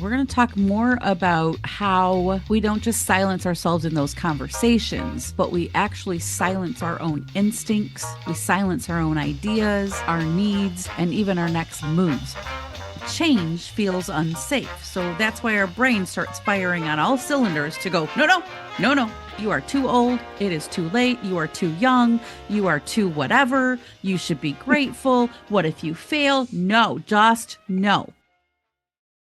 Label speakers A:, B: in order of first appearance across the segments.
A: We're going to talk more about how we don't just silence ourselves in those conversations, but we actually silence our own instincts, we silence our own ideas, our needs, and even our next moves. Change feels unsafe. So that's why our brain starts firing on all cylinders to go, no, no, no, no. You are too old. It is too late. You are too young. You are too whatever. You should be grateful. What if you fail? No, just no.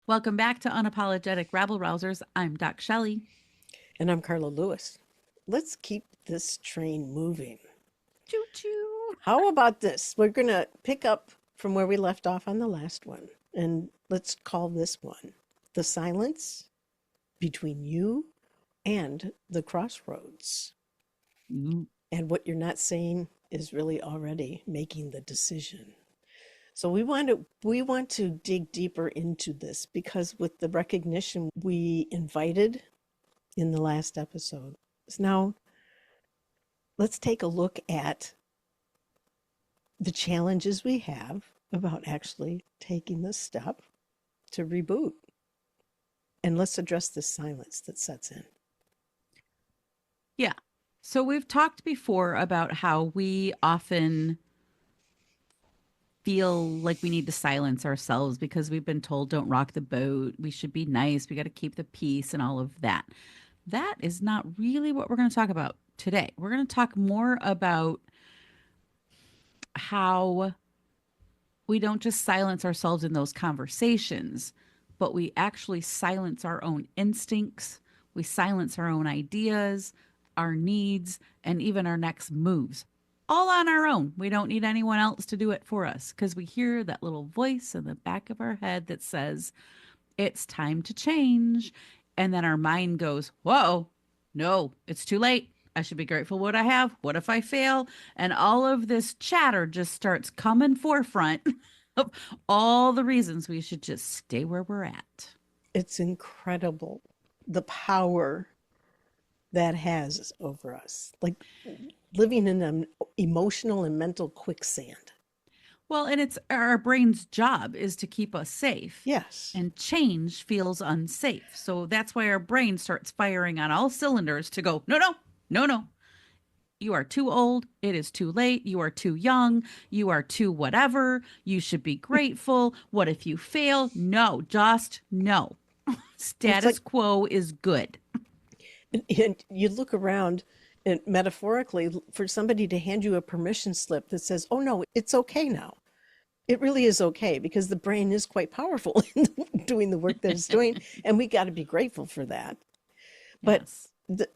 A: Welcome back to Unapologetic Rabble-Rousers. I'm Doc Shellie.
B: And I'm Carla Lewis. Let's keep this train moving.
A: Choo-choo.
B: How about this? We're going to pick up from where we left off on the last one. And let's call this one The Silence Between You and the Crossroads.
A: Mm.
B: And what you're not saying is really already making the decision. So we want to dig deeper into this because with the recognition we invited in the last episode. So now let's take a look at the challenges we have about actually taking the step to reboot. And let's address the silence that sets in.
A: Yeah. So we've talked before about how we often feel like we need to silence ourselves because we've been told don't rock the boat, we should be nice, we got to keep the peace and all of that. That is not really what we're going to talk about today. We're going to talk more about how we don't just silence ourselves in those conversations, but we actually silence our own instincts, we silence our own ideas, our needs, and even our next moves. All on our own. We don't need anyone else to do it for us because we hear that little voice in the back of our head that says, it's time to change. And then our mind goes, whoa, no, it's too late. I should be grateful what I have. What if I fail? And all of this chatter just starts coming forefront of all the reasons we should just stay where we're at.
B: It's incredible the power that has over us. Like living in an emotional and mental quicksand.
A: Well, and it's our brain's job is to keep us safe.
B: Yes.
A: And change feels unsafe. So that's why our brain starts firing on all cylinders to go, no, no, no, no. You are too old. It is too late. You are too young. You are too whatever. You should be grateful. What if you fail? No, just no. Status quo is good.
B: And you look around and metaphorically for somebody to hand you a permission slip that says, oh no, it's okay now. It really is okay because the brain is quite powerful in doing the work that it's doing. And we got to be grateful for that. But
A: yes.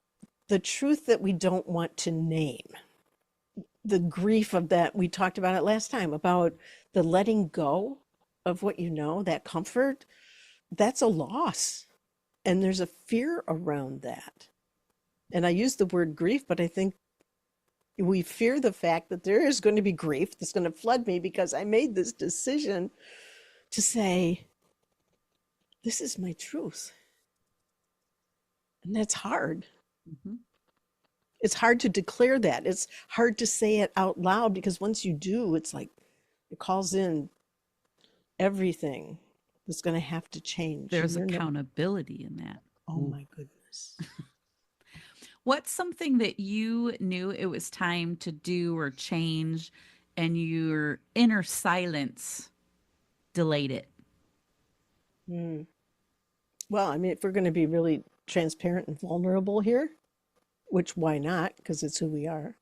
B: the truth that we don't want to name, the grief of that, we talked about it last time, about the letting go of what you know, that comfort, that's a loss. And there's a fear around that. And I use the word grief, but I think we fear the fact that there is going to be grief that's going to flood me because I made this decision to say, this is my truth. And that's hard.
A: Mm-hmm.
B: It's hard to declare that. It's hard to say it out loud because once you do, it's like it calls in everything that's going to have to change.
A: There's accountability in that.
B: Oh my goodness.
A: What's something that you knew it was time to do or change and your inner silence delayed it?
B: Well, I mean, if we're going to be really transparent and vulnerable here, which why not? Because it's who we are.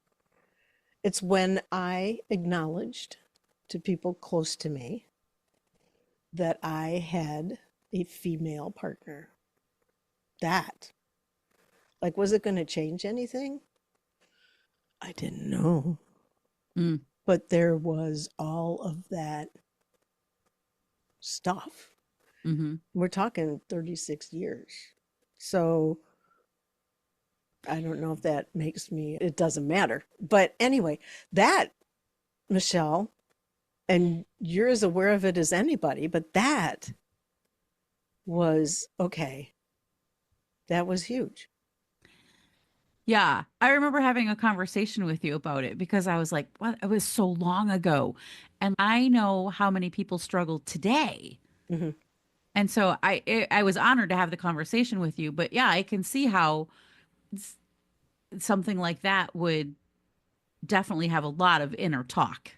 B: It's when I acknowledged to people close to me that I had a female partner. That, like, was it going to change anything? I didn't know. But there was all of that stuff.
A: Mm-hmm.
B: We're talking 36 years. So I don't know if that makes me, it doesn't matter. But anyway, that, Michelle, and you're as aware of it as anybody, but that was okay. That was huge.
A: Yeah. I remember having a conversation with you about it because I was like, what? It was so long ago. And I know how many people struggle today And so I was honored to have the conversation with you, but yeah, I can see how something like that would definitely have a lot of inner talk.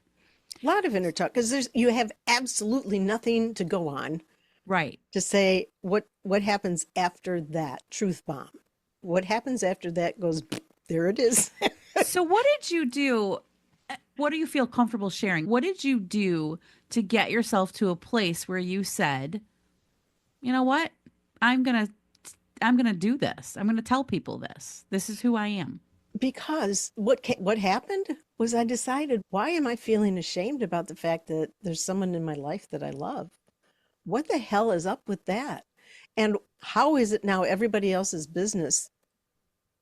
B: A lot of inner talk because there's you have absolutely nothing to go on
A: Right.
B: to say what happens after that truth bomb. What happens after that goes there it is.
A: So what did you do? What do you feel comfortable sharing? What did you do to get yourself to a place where you said, "You know what? I'm going to I'm going to do this. I'm going to tell people this. This is who I am."
B: Because what happened was I decided, why am I feeling ashamed about the fact that there's someone in my life that I love? What the hell is up with that? And how is it now everybody else's business,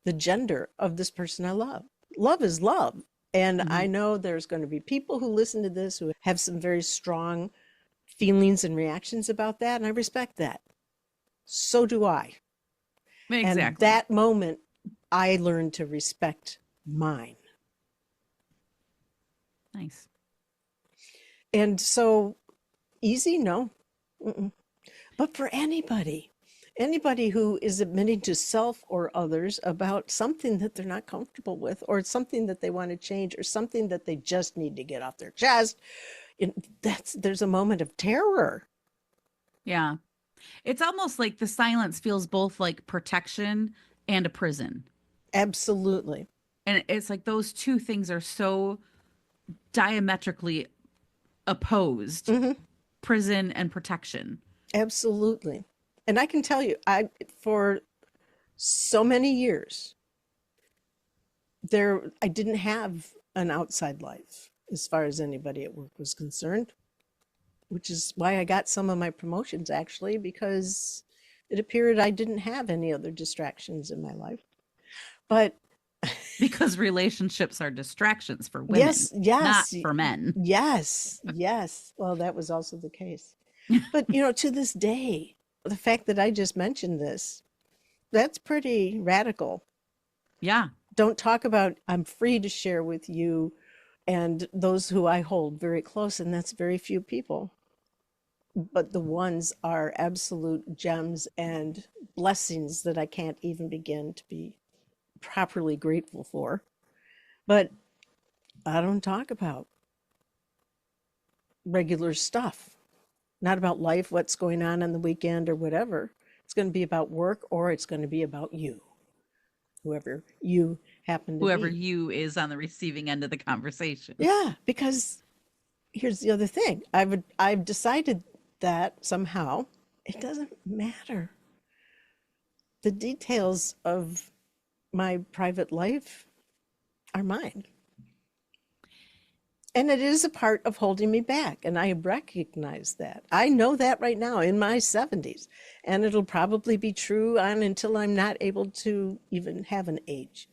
B: the gender of this person I love? Love is love. And
A: Mhm.
B: I know there's going to be people who listen to this who have some very strong feelings and reactions about that. And I respect that. So do I. And
A: Exactly.
B: that moment, I learned to respect mine.
A: Nice.
B: And so easy, no. Mm-mm. But for anybody who is admitting to self or others about something that they're not comfortable with, or something that they want to change, or something that they just need to get off their chest, there's a moment of terror.
A: Yeah. It's almost like the silence feels both like protection and a prison.
B: Absolutely.
A: And it's like those two things are so diametrically opposed,
B: Hmm.
A: prison and protection.
B: Absolutely. And I can tell you, for so many years, I didn't have an outside life as far as anybody at work was concerned, which is why I got some of my promotions actually, because it appeared I didn't have any other distractions in my life. But
A: Because relationships are distractions for women,
B: yes,
A: not
B: yes,
A: for men.
B: yes, yes. Well, that was also the case. But to this day, the fact that I just mentioned this, that's pretty radical.
A: Yeah.
B: Don't talk about, I'm free to share with you and those who I hold very close, and that's very few people. But the ones are absolute gems and blessings that I can't even begin to be properly grateful for. But I don't talk about regular stuff, not about life, what's going on the weekend or whatever. It's going to be about work or it's going to be about you, whoever you happen to
A: Whoever
B: be.
A: you is on the receiving end of the conversation.
B: Yeah, because here's the other thing. I've decided that somehow it doesn't matter. The details of my private life are mine. And it is a part of holding me back. And I recognize that. I know that right now in my 70s. And it'll probably be true on until I'm not able to even have an age.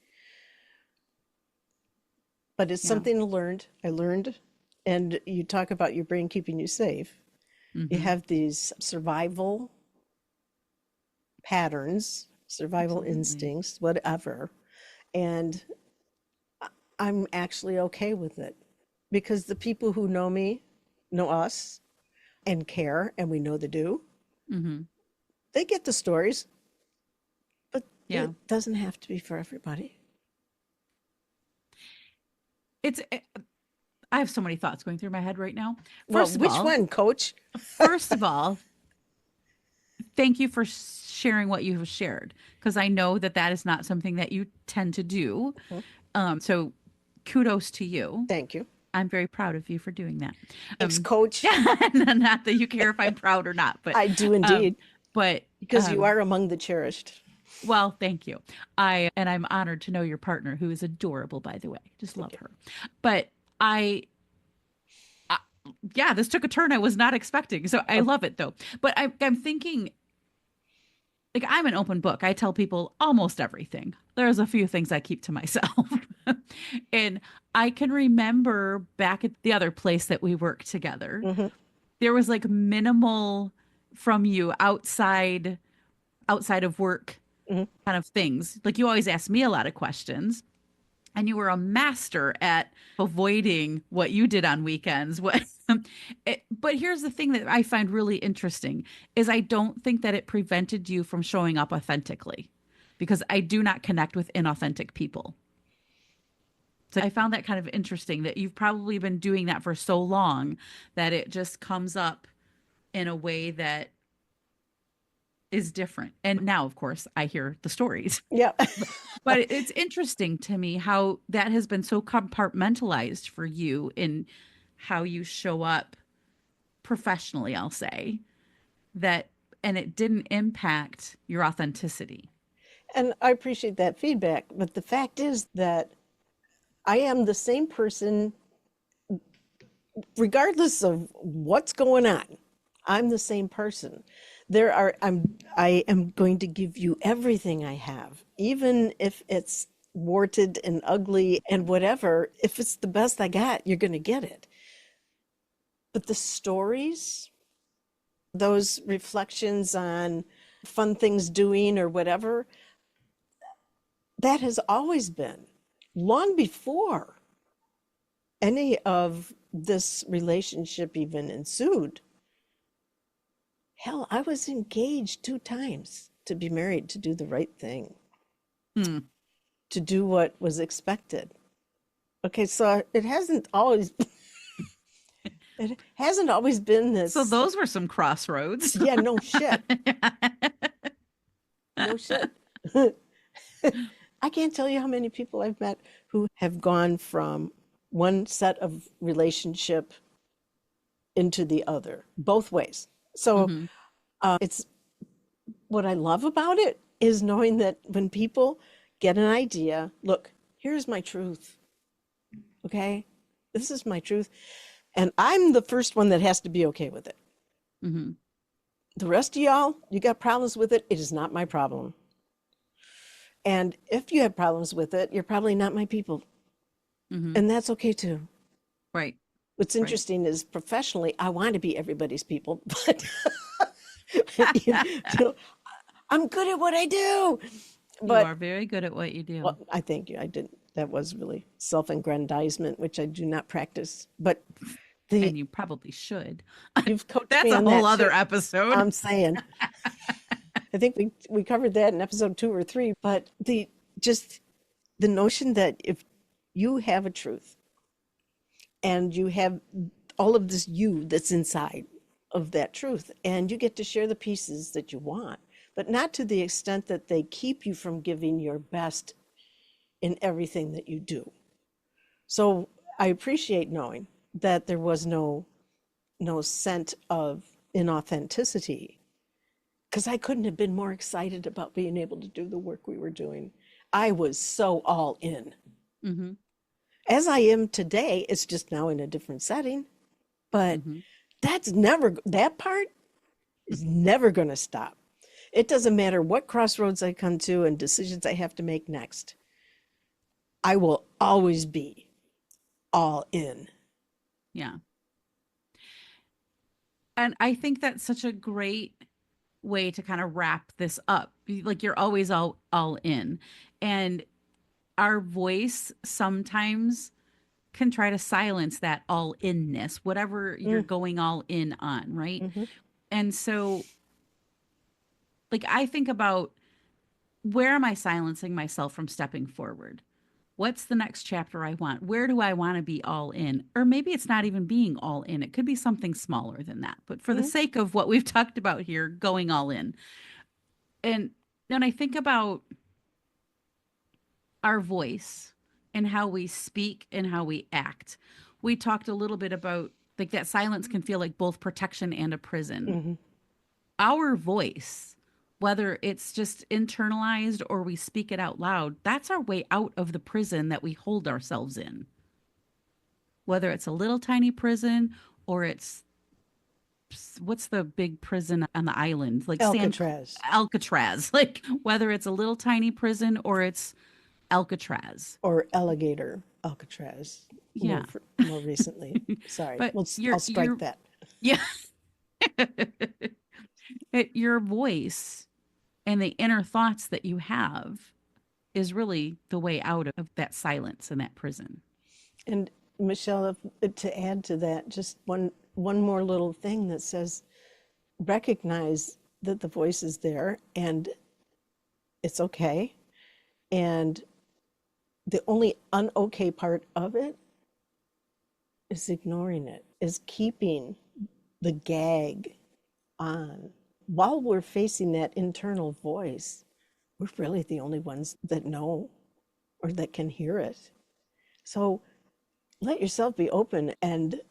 B: But it's
A: Yeah.
B: something I learned. And you talk about your brain keeping you safe. You
A: Mm-hmm.
B: have these survival patterns, survival
A: Absolutely.
B: instincts, whatever. And I'm actually okay with it because the people who know me know us and care, and we know they do.
A: Mm-hmm.
B: They get the stories, but
A: Yeah.
B: it doesn't have to be for everybody.
A: It's I have so many thoughts going through my head right now.
B: Well,
A: First of
B: which
A: all,
B: one, coach?
A: first of all, thank you for sharing what you have shared because I know that that is not something that you tend to do.
B: Mhm.
A: So kudos to you.
B: Thank you.
A: I'm very proud of you for doing that.
B: Thanks, coach.
A: Yeah, not that you care if I'm proud or not,
B: I do
A: um,
B: indeed,
A: but
B: because you are among the cherished.
A: well, thank you. I'm honored to know your partner, who is adorable, by the way. Just
B: Thank
A: love
B: you.
A: her. But I yeah, this took a turn I was not expecting. So I
B: Of
A: love it though. But I'm thinking, like, I'm an open book. I tell people almost everything. There's a few things I keep to myself. And I can remember back at the other place that we worked together,
B: mhm,
A: there was like minimal from you outside of work
B: mhm.
A: kind of things. Like you always ask me a lot of questions. and you were a master at avoiding what you did on weekends. But here's the thing that I find really interesting is I don't think that it prevented you from showing up authentically, because I do not connect with inauthentic people. So I found that kind of interesting that you've probably been doing that for so long that it just comes up in a way that is different. And now, of course, I hear the stories.
B: Yeah.
A: But it's interesting to me how that has been so compartmentalized for you in how you show up professionally, I'll say, that, and it didn't impact your authenticity.
B: And I appreciate that feedback. But the fact is that I am the same person regardless of what's going on. I'm the same person. I am going to give you everything I have, even if it's warted and ugly and whatever. If it's the best I got, you're going to get it. But the stories, those reflections on fun things doing or whatever, that has always been long before any of this relationship even ensued. Hell, I was engaged 2 times to be married, to do the right thing,
A: Hmm.
B: to do what was expected. Okay, so it hasn't always been
A: So
B: this.
A: those were some crossroads.
B: Yeah, no shit, no shit. I can't tell you how many people I've met who have gone from one set of relationship into the other, both ways. So
A: Hmm.
B: it's what I love about it is knowing that when people get an idea, look, here's my truth. Okay, this is my truth, and I'm the first one that has to be okay with it.
A: Hmm.
B: The rest of y'all, you got problems with it. It is not my problem. And if you have problems with it, you're probably not my people,
A: Hmm.
B: and that's okay too.
A: Right.
B: What's
A: Right.
B: interesting is professionally, I want to be everybody's people, but you know, I'm good at what I do.
A: You
B: But
A: are very good at what you do.
B: well, I thank you. I didn't. That was really self-aggrandizement, which I do not practice. But the
A: And you probably should.
B: you've coached
A: That's
B: me
A: a
B: on
A: whole
B: that too.
A: other episode.
B: I'm saying. I think we covered that in episode 2 or 3. But just the notion that if you have a truth and you have all of this you that's inside of that truth, and you get to share the pieces that you want, but not to the extent that they keep you from giving your best in everything that you do. So I appreciate knowing that there was no scent of inauthenticity, because I couldn't have been more excited about being able to do the work we were doing. I was so all in.
A: Hmm.
B: As I am today, it's just now in a different setting, but
A: Hmm.
B: that part is never going to stop. It doesn't matter what crossroads I come to and decisions I have to make next. I will always be all in.
A: Yeah. And I think that's such a great way to kind of wrap this up. Like you're always all in. And our voice sometimes can try to silence that all inness, whatever you're
B: Mm,
A: going all in on, right?
B: mhm,
A: And so like I think about, where am I silencing myself from stepping forward? What's the next chapter I want? Where do I want to be all in? Or maybe it's not even being all in. It could be something smaller than that. But for the
B: mhm,
A: sake of what we've talked about here, going all in. And then I think about our voice and how we speak and how we act. We talked a little bit about like that silence can feel like both protection and a prison.
B: mhm,
A: Our voice, whether it's just internalized or we speak it out loud, that's our way out of the prison that we hold ourselves in. Whether it's a little tiny prison or it's, what's the big prison on the island? Like San
B: Alcatraz
A: Alcatraz. Like whether it's a little tiny prison or it's Alcatraz.
B: or alligator Alcatraz
A: Yeah.
B: more recently. Sorry,
A: But
B: I'll strike that.
A: yeah. Your voice and the inner thoughts that you have is really the way out of that silence and that prison.
B: And Michelle, to add to that, just one more little thing that says, recognize that the voice is there and it's okay. And the only un-okay part of it is ignoring it, is keeping the gag on. While we're facing that internal voice, we're really the only ones that know or that can hear it. So let yourself be open and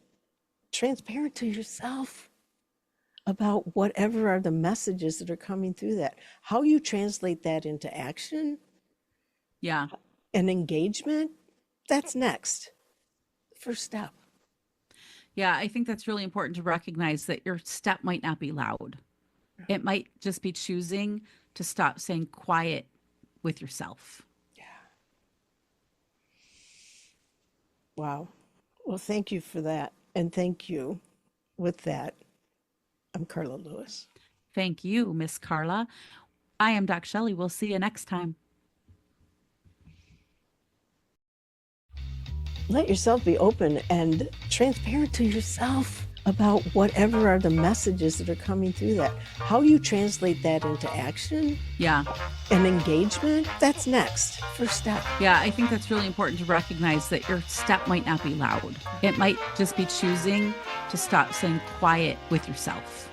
B: transparent to yourself about whatever are the messages that are coming through that. How you translate that into action
A: Yeah.
B: and engagement, that's next. First step.
A: Yeah, I think that's really important to recognize that your step might not be loud. It might just be choosing to stop saying quiet with yourself.
B: Yeah. Wow. Well, thank you for that. And thank you. With that, I'm Carla Lewis.
A: Thank you, Miss Carla. I am Doc Shellie. We'll see you next time.
B: Let yourself be open and transparent to yourself about whatever are the messages that are coming through that. How you translate that into action
A: Yeah.
B: and engagement, that's next. First step.
A: Yeah, I think that's really important to recognize that your step might not be loud. It might just be choosing to stop saying quiet with yourself.